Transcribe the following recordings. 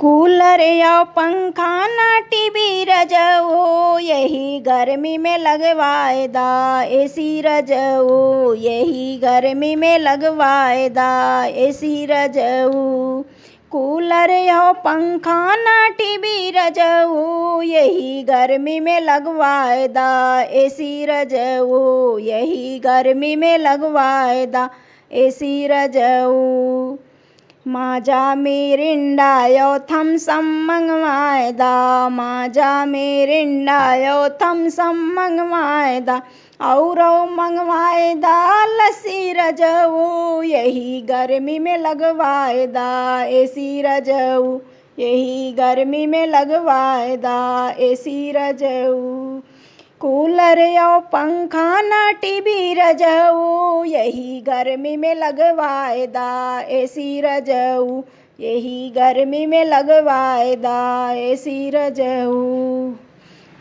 Cooler या पंखा ना टीवी रजऊ, यही गर्मी में लगवाए दा। एसी रजऊ, यही गर्मी में लगवाए दा। एसी रजऊ। कूलर या पंखा ना टीवी रजऊ, यही गर्मी में लगवाए दा। एसी रजऊ, यही गर्मी में लगवाए दा। एसी रजऊ। माजा मिरिंडा यो थम्सअप मंगवाए दा। माजा मिरिंडा यो थम्सअप मंगवाए दा। और मंगवाए दा लस्सी रजऊ, यही गर्मी में लगवाए दा। एसी रजऊ, यही गर्मी में लगवाए दा। एसी रजऊ। कूलर या पंखा ना टीवी रजऊ, यही गर्मी में लगवाए दा। एसी रजऊ, यही गर्मी में लगवाए दा। एसी रजऊ।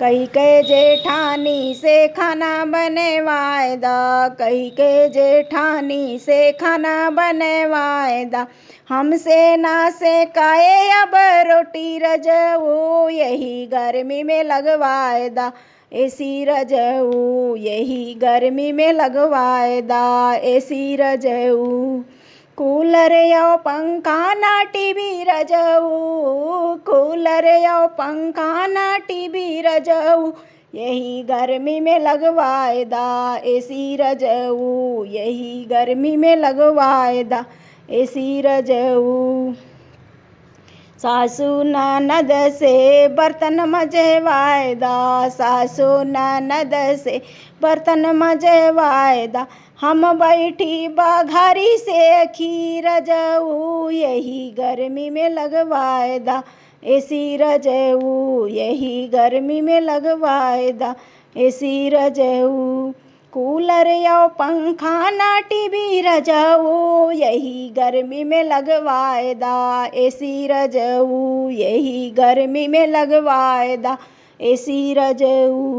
कही के जेठानी से खाना बनवाए दा। कही के जेठानी से खाना बनवाए दा। हमसे ना सेकाए अब रोटी रजऊ, यही गर्मी में लगवाए दा। एसी रजऊ, यही गर्मी में लगवाए दा। एसी रजऊ। कूलर या पंखा ना टीवी रजऊ, कूलर या पंखा ना टीवी रजऊ, यही गर्मी में लगवाए दा। एसी रजऊ, यही गर्मी में लगवाए दा। एसी रजऊ। सासू ननद से बर्तन मजवाए दा। सासू ननद से बर्तन मजवाए दा। हम बैठी बघारी से खीर रजऊ, यही गर्मी में लगवाए दा। एसी रजऊ, यही गर्मी में लगवाए दा। एसी रजऊ। कूलर या पंखा ना टीवी रजऊ, यही गर्मी में लगवाए दा। एसी रजऊ, यही गर्मी में लगवाए दा। एसी रजऊ।